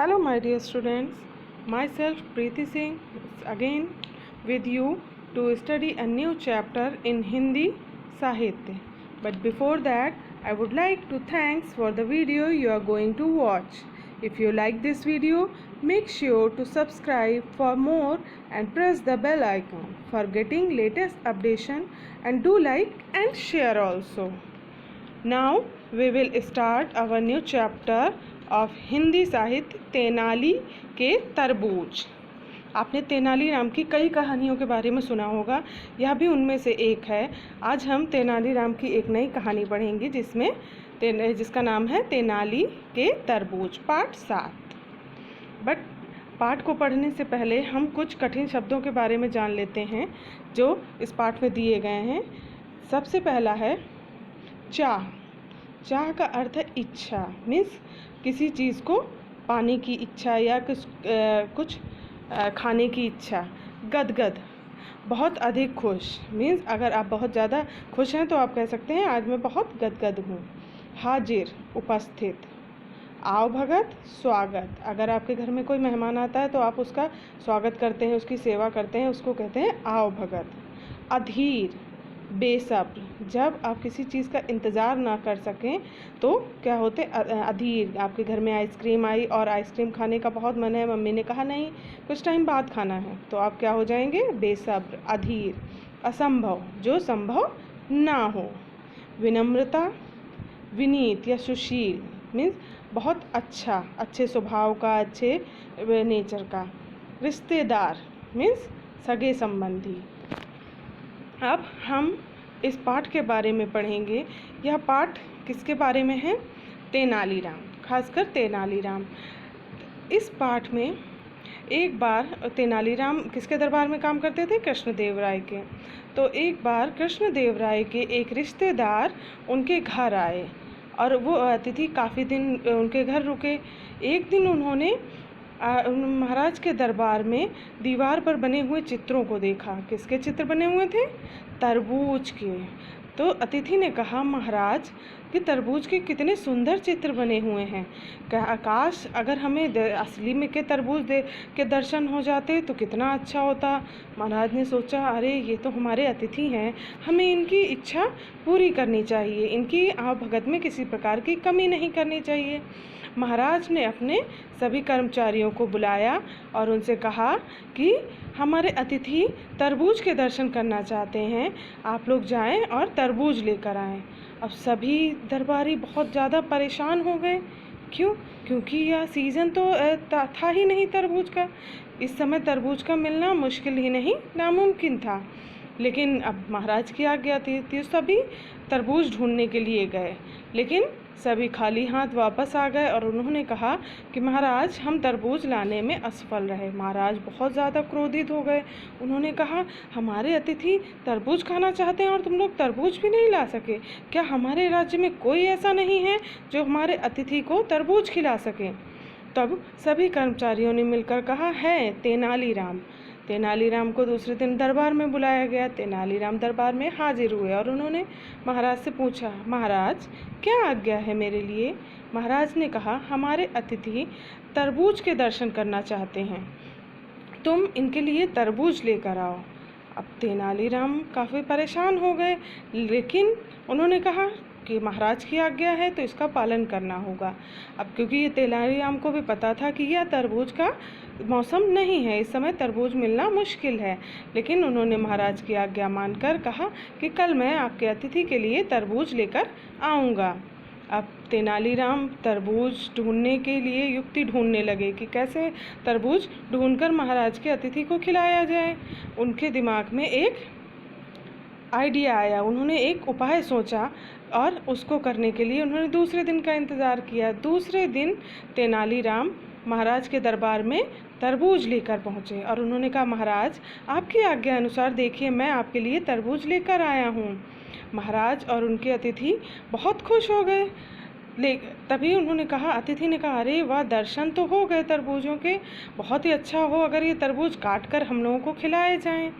Hello my dear students, myself Preeti Singh again with you to study a new chapter in Hindi Sahitya. But before that, I would like to thanks for the video you are going to watch. If you like this video, make sure to subscribe for more and press the bell icon for getting latest updation, and do like and share also. Now we will start our new chapter of Hindi साहित्य तेनाली के तरबूज। आपने तेनालीराम की कई कहानियों के बारे में सुना होगा, यह भी उनमें से एक है। आज हम तेनालीराम की एक नई कहानी पढ़ेंगे जिसका नाम है तेनाली के तरबूज पाठ 7। बट पाठ को पढ़ने से पहले हम कुछ कठिन शब्दों के बारे में जान लेते हैं जो इस पाठ में दिए गए हैं। सबसे पहला है चाह। चाह का अर्थ है इच्छा, मीन्स किसी चीज़ को पाने की इच्छा या कुछ खाने की इच्छा। गदगद, बहुत अधिक खुश, मीन्स अगर आप बहुत ज़्यादा खुश हैं तो आप कह सकते हैं आज मैं बहुत गदगद हूँ। हाजिर, उपस्थित। आओ भगत, स्वागत, अगर आपके घर में कोई मेहमान आता है तो आप उसका स्वागत करते हैं, उसकी सेवा करते हैं, उसको कहते हैं आओ भगत। अधीर, बेसब्र, जब आप किसी चीज़ का इंतज़ार ना कर सकें तो क्या होते अधीर। आपके घर में आइसक्रीम आई और आइसक्रीम खाने का बहुत मन है, मम्मी ने कहा नहीं कुछ टाइम बाद खाना है, तो आप क्या हो जाएंगे, बेसब्र, अधीर। असंभव, जो संभव ना हो। विनम्रता, विनीत या सुशील, मीन्स बहुत अच्छा, अच्छे स्वभाव का, अच्छे नेचर का। रिश्तेदार मीन्स सगे संबंधी। अब हम इस पाठ के बारे में पढ़ेंगे। यह पाठ किसके बारे में है, तेनालीराम, खासकर तेनालीराम। इस पाठ में एक बार तेनालीराम किसके दरबार में काम करते थे, कृष्णदेव राय के। तो एक बार कृष्णदेव राय के एक रिश्तेदार उनके घर आए और वो अतिथि काफ़ी दिन उनके घर रुके। एक दिन उन्होंने महाराज के दरबार में दीवार पर बने हुए चित्रों को देखा। किसके चित्र बने हुए थे, तरबूज के। तो अतिथि ने कहा, महाराज कि तरबूज के कितने सुंदर चित्र बने हुए हैं, काश अगर हमें असली में के तरबूज के दर्शन हो जाते तो कितना अच्छा होता। महाराज ने सोचा, अरे ये तो हमारे अतिथि हैं, हमें इनकी इच्छा पूरी करनी चाहिए, इनकी आवभगत में किसी प्रकार की कमी नहीं करनी चाहिए। महाराज ने अपने सभी कर्मचारियों को बुलाया और उनसे कहा कि हमारे अतिथि तरबूज के दर्शन करना चाहते हैं, आप लोग जाएं और तरबूज लेकर आएं। अब सभी दरबारी बहुत ज़्यादा परेशान हो गए। क्यों? क्योंकि यह सीज़न तो था ही नहीं तरबूज का। इस समय तरबूज का मिलना मुश्किल ही नहीं, नामुमकिन था। लेकिन अब महाराज की आज्ञा थी, सभी तरबूज ढूंढने के लिए गए, लेकिन सभी खाली हाथ वापस आ गए और उन्होंने कहा कि महाराज हम तरबूज लाने में असफल रहे। महाराज बहुत ज़्यादा क्रोधित हो गए। उन्होंने कहा, हमारे अतिथि तरबूज खाना चाहते हैं और तुम लोग तरबूज भी नहीं ला सके। क्या हमारे राज्य में कोई ऐसा नहीं है जो हमारे अतिथि को तरबूज खिला सके? तब सभी कर्मचारियों ने मिलकर कहा, है तेनालीराम। तेनालीराम को दूसरे दिन दरबार में बुलाया गया। तेनालीराम दरबार में हाजिर हुए और उन्होंने महाराज से पूछा, महाराज क्या आज्ञा है मेरे लिए? महाराज ने कहा, हमारे अतिथि तरबूज के दर्शन करना चाहते हैं, तुम इनके लिए तरबूज लेकर आओ। अब तेनालीराम काफ़ी परेशान हो गए, लेकिन उन्होंने कहा कि महाराज की आज्ञा है तो इसका पालन करना होगा। अब क्योंकि ये तेनालीराम को भी पता था कि यह तरबूज का मौसम नहीं है, इस समय तरबूज मिलना मुश्किल है, लेकिन उन्होंने महाराज की आज्ञा मानकर कहा कि कल मैं आपके अतिथि के लिए तरबूज लेकर आऊँगा। अब तेनालीराम तरबूज ढूंढने के लिए युक्ति ढूंढने लगे कि कैसे तरबूज ढूंढकर महाराज के अतिथि को खिलाया जाए। उनके दिमाग में एक आइडिया आया, उन्होंने एक उपाय सोचा और उसको करने के लिए उन्होंने दूसरे दिन का इंतज़ार किया। दूसरे दिन तेनालीराम महाराज के दरबार में तरबूज लेकर पहुँचे और उन्होंने कहा, महाराज आपकी आज्ञा अनुसार देखिए मैं आपके लिए तरबूज लेकर आया हूँ। महाराज और उनके अतिथि बहुत खुश हो गए। तभी उन्होंने कहा, अतिथि ने कहा, अरे वाह, दर्शन तो हो गए तरबूजों के, बहुत ही अच्छा हो अगर ये तरबूज काट कर हम लोगों को खिलाए जाएं।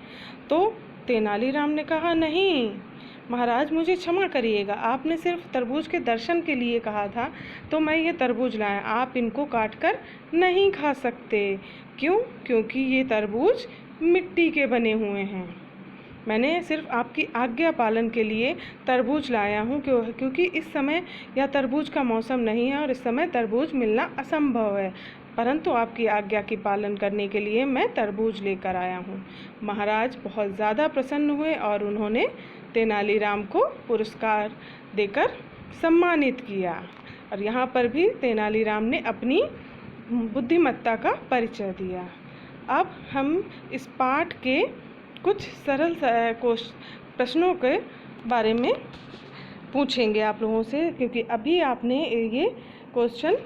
तो तेनालीराम ने कहा, नहीं, महाराज मुझे क्षमा करिएगा, आपने सिर्फ तरबूज के दर्शन के लिए कहा था तो मैं ये तरबूज लाया, आप इनको काट कर नहीं खा सकते। क्यों? क्योंकि ये तरबूज मिट्टी के बने हुए हैं। मैंने सिर्फ आपकी आज्ञा पालन के लिए तरबूज लाया हूँ, क्योंकि इस समय यह तरबूज का मौसम नहीं है और इस समय तरबूज मिलना असंभव है, परंतु आपकी आज्ञा की पालन करने के लिए मैं तरबूज लेकर आया हूँ। महाराज बहुत ज़्यादा प्रसन्न हुए और उन्होंने तेनालीराम को पुरस्कार देकर सम्मानित किया। और यहाँ पर भी तेनालीराम ने अपनी बुद्धिमत्ता का परिचय दिया। अब हम इस पाठ के कुछ सरल प्रश्नों के बारे में पूछेंगे आप लोगों से, क्योंकि अभी आपने ये क्वेश्चन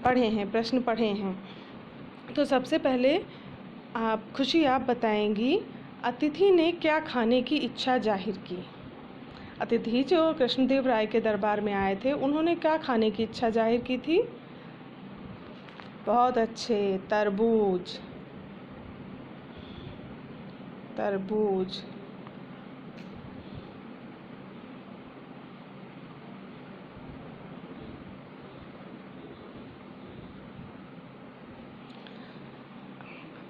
पढ़े हैं, प्रश्न पढ़े हैं। तो सबसे पहले खुशी आप बताएंगी, अतिथि ने क्या खाने की इच्छा जाहिर की? अतिथि जो कृष्णदेव राय के दरबार में आए थे, उन्होंने क्या खाने की इच्छा जाहिर की थी? बहुत अच्छे, तरबूज। तरबूज।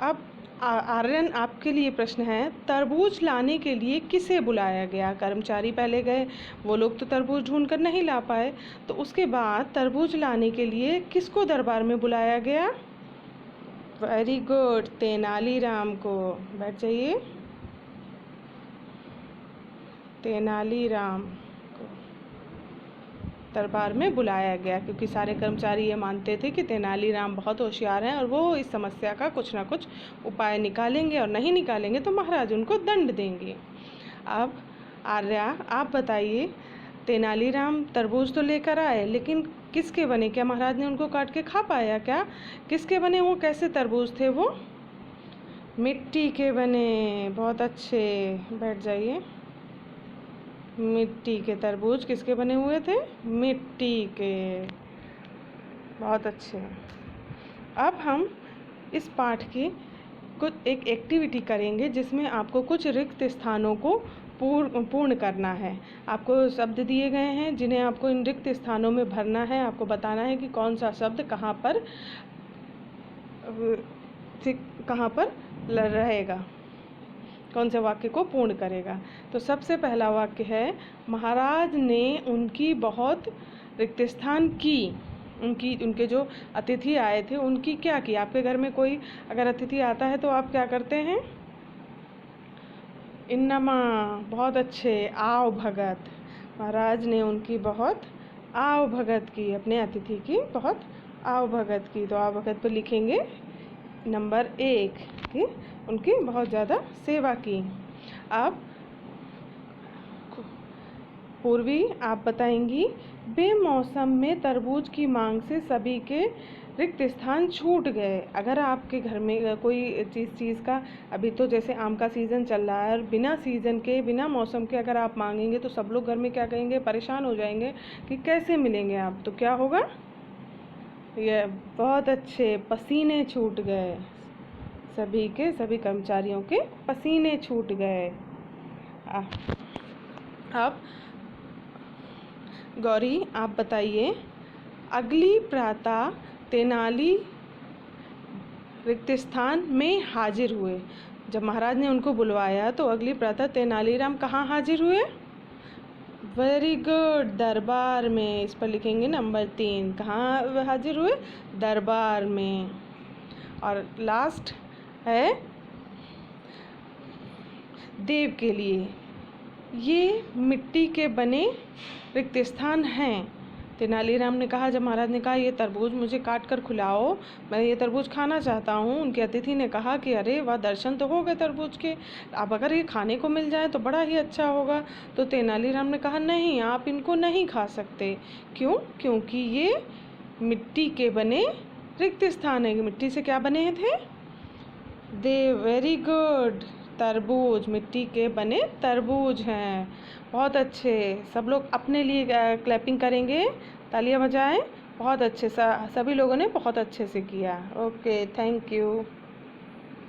अब आर्यन आपके लिए प्रश्न है, तरबूज लाने के लिए किसे बुलाया गया? कर्मचारी पहले गए, वो लोग तो तरबूज ढूंढ कर नहीं ला पाए, तो उसके बाद तरबूज लाने के लिए किसको दरबार में बुलाया गया? वेरी गुड, तेनालीराम को। बैठ जाइए। तेनालीराम को दरबार में बुलाया गया, क्योंकि सारे कर्मचारी ये मानते थे कि तेनालीराम बहुत होशियार हैं और वो इस समस्या का कुछ ना कुछ उपाय निकालेंगे, और नहीं निकालेंगे तो महाराज उनको दंड देंगे। अब आर्या आप बताइए, तेनालीराम तरबूज तो लेकर आए, लेकिन किसके बने? क्या महाराज ने उनको काट के खा पाया? क्या किसके बने? वो कैसे तरबूज थे? वो मिट्टी के बने। बहुत अच्छे, बैठ जाइए। मिट्टी के तरबूज किसके बने हुए थे? मिट्टी के। बहुत अच्छे। अब हम इस पाठ की कुछ एक एक्टिविटी करेंगे जिसमें आपको कुछ रिक्त स्थानों को पूर्ण करना है। आपको शब्द दिए गए हैं जिन्हें आपको इन रिक्त स्थानों में भरना है। आपको बताना है कि कौन सा शब्द कहाँ पर रहेगा, कौन से वाक्य को पूर्ण करेगा। तो सबसे पहला वाक्य है, महाराज ने उनकी बहुत रिक्त स्थान की। उनके जो अतिथि आए थे उनकी क्या की? आपके घर में कोई अगर अतिथि आता है तो आप क्या करते हैं? इन्नमा। बहुत अच्छे, आओ भगत। महाराज ने उनकी बहुत आओ भगत की, अपने अतिथि की बहुत आओ भगत की। तो आओ भगत पर लिखेंगे नंबर 1 कि उनकी बहुत ज़्यादा सेवा की। अब पूर्वी आप बताएंगी, बेमौसम में तरबूज की मांग से सभी के रिक्त स्थान छूट गए। अगर आपके घर में कोई चीज़ का, अभी तो जैसे आम का सीज़न चल रहा है, और बिना सीज़न के, बिना मौसम के अगर आप मांगेंगे तो सब लोग घर में क्या कहेंगे? परेशान हो जाएंगे कि कैसे मिलेंगे आप। तो क्या होगा? ये बहुत अच्छे, पसीने छूट गए। सभी कर्मचारियों के पसीने छूट गए। अब गौरी आप बताइए, अगली प्रातः तेनाली रिक्त स्थान में हाजिर हुए। जब महाराज ने उनको बुलवाया तो अगली प्रातः तेनालीराम कहाँ हाजिर हुए? वेरी गुड, दरबार में। इस पर लिखेंगे नंबर 3, कहाँ हाजिर हुए? दरबार में। और लास्ट है देव के लिए, ये मिट्टी के बने रिक्त स्थान हैं। तेनालीराम ने कहा, जब महाराज ने कहा ये तरबूज मुझे काट कर खिलाओ, मैं ये तरबूज खाना चाहता हूँ, उनके अतिथि ने कहा कि अरे वाह, दर्शन तो हो गए तरबूज के, अब अगर ये खाने को मिल जाए तो बड़ा ही अच्छा होगा। तो तेनालीराम ने कहा, नहीं, आप इनको नहीं खा सकते। क्यों? क्योंकि ये मिट्टी के बने रिक्त स्थान है। मिट्टी से क्या बने थे? देव। वेरी गुड, तरबूज, मिट्टी के बने तरबूज हैं। बहुत अच्छे। सब लोग अपने लिए क्लैपिंग करेंगे, तालियां बजाएं। बहुत अच्छे, सभी लोगों ने बहुत अच्छे से किया। Okay, thank you.